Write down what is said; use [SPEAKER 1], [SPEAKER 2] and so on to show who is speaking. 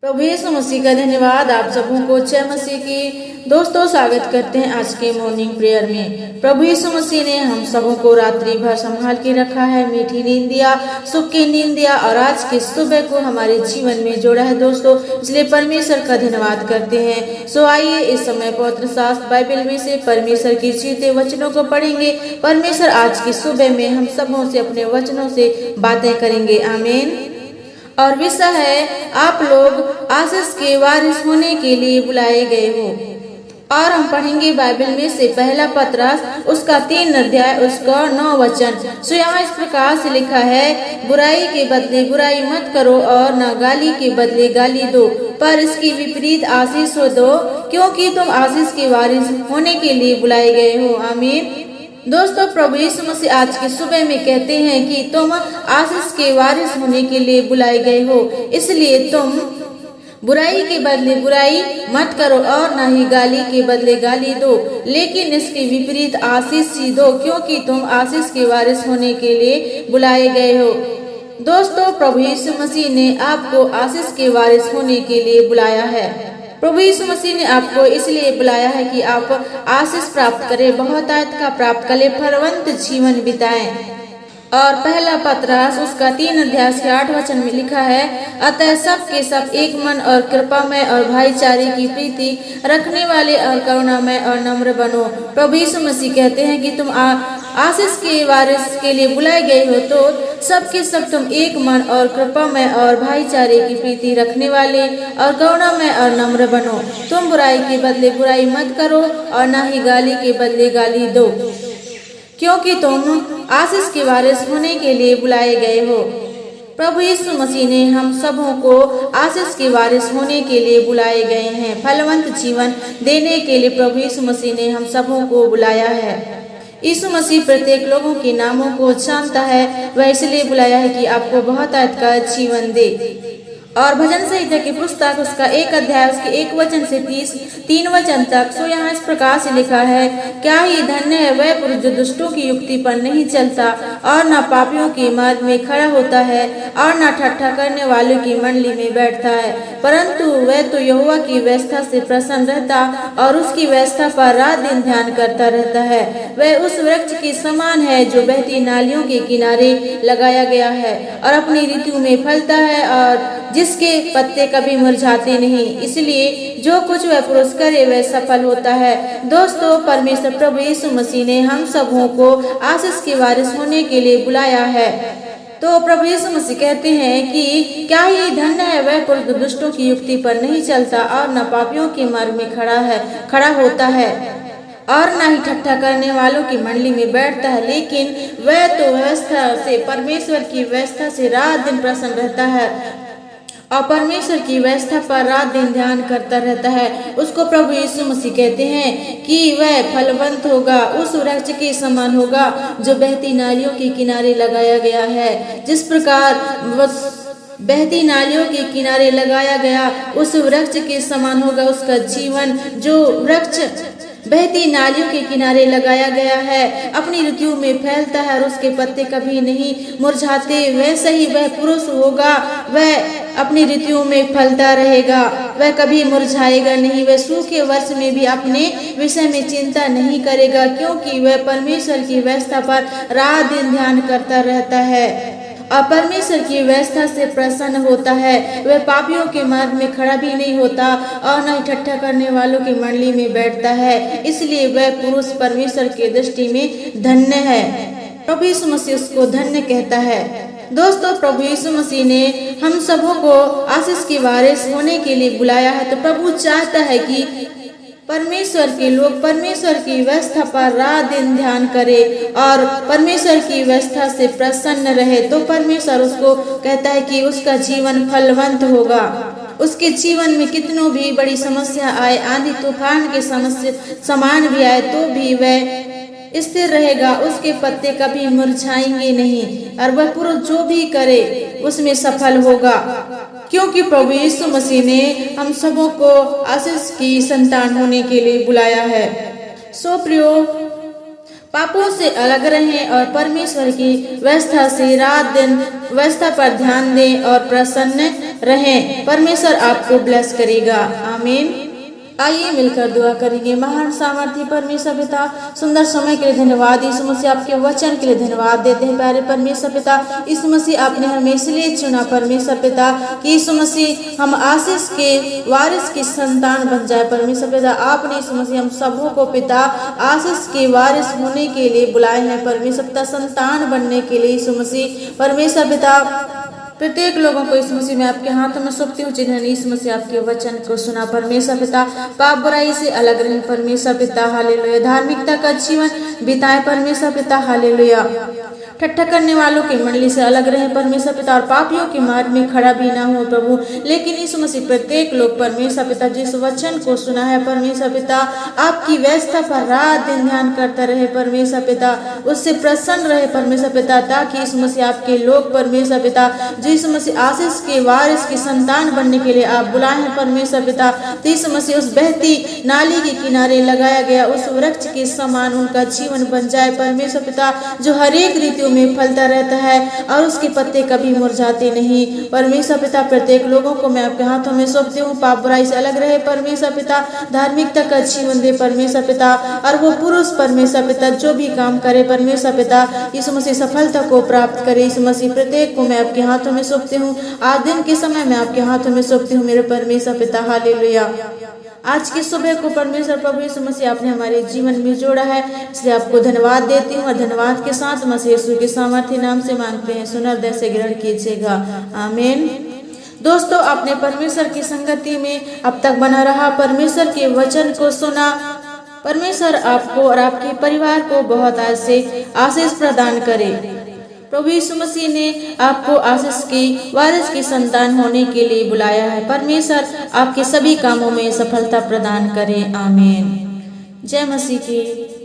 [SPEAKER 1] प्रभु यीशु मसीह का धन्यवाद। आप सबों को जय मसीह की दोस्तों स्वागत करते हैं आज के मॉर्निंग प्रेयर में। प्रभु यीशु मसीह ने हम सबों को रात्रि भर संभाल के रखा है, मीठी नींद दिया, सुख की नींद दिया और आज की सुबह को हमारे जीवन में जोड़ा है दोस्तों, इसलिए परमेश्वर का धन्यवाद करते हैं। सो आइए इस समय पवित्र शास्त्र बाइबल में से परमेश्वर की जीते वचनों को पढ़ेंगे। परमेश्वर आज की सुबह में हम सबों से अपने वचनों से बातें करेंगे। आमीन। और विषय है आप लोग आशीष के वारिस होने के लिए बुलाए गए हो। और हम पढ़ेंगे बाइबल में से पहला पतरस उसका 3 अध्याय उसका 9 वचन। सो यहाँ इस प्रकार से लिखा है, बुराई के बदले बुराई मत करो और न गाली के बदले गाली दो, पर इसकी विपरीत आशीष दो, क्योंकि तुम आशीष के वारिस होने के लिए बुलाए गए हो। आमीन। दोस्तों, प्रभु यीशु मसीह आज की सुबह में कहते हैं कि तुम आशीष के वारिस होने के लिए बुलाए गए हो, इसलिए तुम बुराई के बदले बुराई मत करो और न ही गाली के बदले गाली दो, लेकिन इसके विपरीत आशीष ही दो, क्योंकि तुम आशीष के वारिस होने के लिए बुलाए गए हो। दोस्तों, प्रभु यीशु मसीह ने आपको आशीष के वारिस होने के लिए बुलाया है। प्रभु यीशु मसीह ने आपको इसलिए बुलाया है कि आप आशीष प्राप्त करें, बहुतायत का प्राप्त करें, फलवंत जीवन बिताएं। और पहला पतरस उसका 3 अध्याय के 8 वचन में लिखा है, अतः सब के सब एक मन और कृपामय और भाईचारे की प्रीति रखने वाले और करुणामय और नम्र बनो। प्रभु यीशु मसीह कहते हैं कि तुम आशीष के वारिस के लिए बुलाए गए हो, तो सबके सब तुम एक मन और कृपामय और भाईचारे की प्रीति रखने वाले और करुणामय और नम्र बनो। तुम बुराई के बदले बुराई मत करो और न ही गाली के बदले गाली दो, क्योंकि तुम आशीष के वारिस होने के लिए बुलाए गए हो। प्रभु यीशु मसीह ने हम सबों को आशीष के वारिस होने के लिए बुलाए गए हैं। फलवंत जीवन देने के लिए प्रभु यीशु मसीह ने हम सबों को बुलाया है। यीशु मसीह प्रत्येक लोगों के नामों को जानता है, वह इसलिए बुलाया है कि आपको बहुतायत का जीवन दे। और भजन संहिता की पुस्तक उसका 1 अध्याय उसके 1 वचन से 3 वचन तक। सो यहाँ इस प्रकार से लिखा है, क्या ही धन्य है वह पुरुष जो दुष्टों की युक्ति पर नहीं चलता और न पापियों के मार्ग में खड़ा होता है और न ठट्ठा करने वालों की मंडली में बैठता है, परंतु वह तो यहोवा की व्यवस्था से प्रसन्न रहता और उसकी व्यवस्था पर रात दिन ध्यान करता रहता है। वह उस वृक्ष के समान है जो बहती नालियों के किनारे लगाया गया है और अपनी ऋतु में फलता है और जिसके पत्ते कभी मुरझाते नहीं, इसलिए जो कुछ वह पुरुष करे वह सफल होता है। दोस्तों, परमेश्वर प्रभु यीशु मसीह ने हम सबों को आशीष के वारिस होने के लिए बुलाया है। तो प्रभु यीशु मसीह कहते हैं कि क्या ही धन्य है वह पुरुष दुष्टों की युक्ति पर नहीं चलता और न पापियों के मार्ग में खड़ा होता है और न ही ठट्ठा करने वालों की मंडली में बैठता है, लेकिन वह तो व्यवस्था से परमेश्वर की व्यवस्था से रात दिन प्रसन्न रहता है और परमेश्वर की व्यवस्था पर रात दिन ध्यान करता रहता है। उसको प्रभु यीशु मसीह कहते हैं कि वह फलवंत होगा, उस वृक्ष के समान होगा जो बहती नालियों के किनारे लगाया गया है। जिस प्रकार बहती नालियों के किनारे लगाया गया उस वृक्ष के समान होगा उसका जीवन। जो वृक्ष बहती नालियों के किनारे लगाया गया है, अपनी ऋतु में फैलता है और उसके पत्ते कभी नहीं मुरझाते, वैसे ही वह पुरुष होगा, वह अपनी ऋतु में फलता रहेगा, वह कभी मुरझाएगा नहीं। वह सूखे वर्ष में भी अपने विषय में चिंता नहीं करेगा, क्योंकि वह परमेश्वर की व्यवस्था पर रात दिन ध्यान करता रहता है और परमेश्वर की व्यवस्था से प्रसन्न होता है। वह पापियों के मार्ग में खड़ा भी नहीं होता और न ही ठट्ठा करने वालों की मंडली में बैठता है, इसलिए वह पुरुष परमेश्वर की दृष्टि में धन्य है। प्रभु यीशु मसीह उसको धन्य कहता है। दोस्तों, प्रभु यीशु मसीह ने हम सबों को आशीष के वारिस होने के लिए बुलाया है। तो प्रभु चाहता है कि परमेश्वर के लोग परमेश्वर की व्यवस्था पर रात दिन ध्यान करे और परमेश्वर की व्यवस्था से प्रसन्न रहे। तो परमेश्वर उसको कहता है कि उसका जीवन फलवंत होगा। उसके जीवन में कितनों भी बड़ी समस्या आए, आंधी तूफान के समस्या समान भी आए, तो भी वह स्थिर रहेगा, उसके पत्ते कभी मुरझाएंगे नहीं और वह पुरुष जो भी करे उसमें सफल होगा, क्योंकि प्रभु यीशु मसीह ने हम सबों को आशीष की संतान होने के लिए बुलाया है। सो प्रियो, पापों से अलग रहें और परमेश्वर की व्यवस्था से रात दिन व्यवस्था पर ध्यान दें और प्रसन्न रहें। परमेश्वर आपको ब्लेस करेगा। आमीन। आइए मिलकर दुआ करेंगे। महान सामर्थ्य परमेश्वर पिता, सुंदर समय के लिए धन्यवाद। यीशु मसीह आपके वचन के लिए धन्यवाद देते हैं। प्यारे परमेश्वर पिता, यीशु मसीह आपने हमें इसलिए चुना परमेश्वर पिता कि यीशु मसीह हम आशीष के वारिस की संतान बन जाए। परमेश्वर पिता, आपने यीशु मसीह हम सबों को पिता आशीष के वारिस होने के लिए बुलाए हैं। परमेश्वर पिता, संतान बनने के लिए यीशु मसीह परमेश्वर पिता प्रत्येक लोगों को यीशु मसीह में आपके हाथों में सौंपती हूँ, जिन्होंने यीशु मसीह आपके वचन को सुना। परमेश्वर पिता, पाप बुराई से अलग रहें। परमेश्वर पिता, हालेलुया। धार्मिकता का जीवन बिताएं। परमेश्वर पिता, हालेलुया। ठट्ठा करने वालों की मंडली से अलग रहें। परमेश्वर पिता, और पापियों के मार्ग में खड़ा भी ना हो प्रभु। लेकिन यीशु मसीह प्रत्येक लोग परमेश्वर पिता जिस वचन को सुना है परमेश्वर पिता, आपकी व्यवस्था पर रात दिन ध्यान करता रहे। परमेश्वर पिता, उससे प्रसन्न रहे परमेश्वर पिता, ताकि यीशु मसीह आपके लोग परमेश्वर पिता यीशु मसीह आशीष के वारिस की संतान बनने के लिए आप बुलाए हैं। परमेश्वर पिता, यीशु मसीह उस बहती नाली के किनारे लगाया गया उस वृक्ष के समान उनका जीवन बन जाए। परमेश्वर पिता, जो हर एक रीतियों में फलता रहता है और उसके पत्ते कभी मुरझाते नहीं। परमेश्वर पिता, प्रत्येक लोगों को मैं आपके हाथों में सौंपती हूँ। पाप बुराई से अलग रहे परमेश्वर पिता, धार्मिकता का जीवन दे परमेश्वर पिता, और वो पुरुष परमेश्वर पिता जो भी काम करे परमेश्वर पिता यीशु मसीह सफलता को प्राप्त करे। यीशु मसीह, प्रत्येक को मैं आपके हाथों में सौंपती हूँ। आज दिन के समय मैं आपके हाथों में सौंपती हूँ मेरे परमेश्वर पिता, हालेलुया। आज की सुबह को परमेश्वर प्रभु यीशु मसीह आपने हमारे जीवन में जोड़ा है, इसलिए आपको धन्यवाद देती हूँ और धन्यवाद के साथ मसीह यीशु के सामर्थ्य नाम से मांगते हैं। सुन हृदय से ग्रहण कीजिएगा। आमीन। दोस्तों, आपने परमेश्वर की संगति में अब तक बना रहा, परमेश्वर के वचन को सुना। परमेश्वर आपको और आपके परिवार को बहुत आशीष प्रदान करे। प्रभु यीशु मसीह ने आपको आशीष की वारिस की संतान होने के लिए बुलाया है। परमेश्वर आपके सभी कामों में सफलता प्रदान करे। आमीन। जय मसीह की।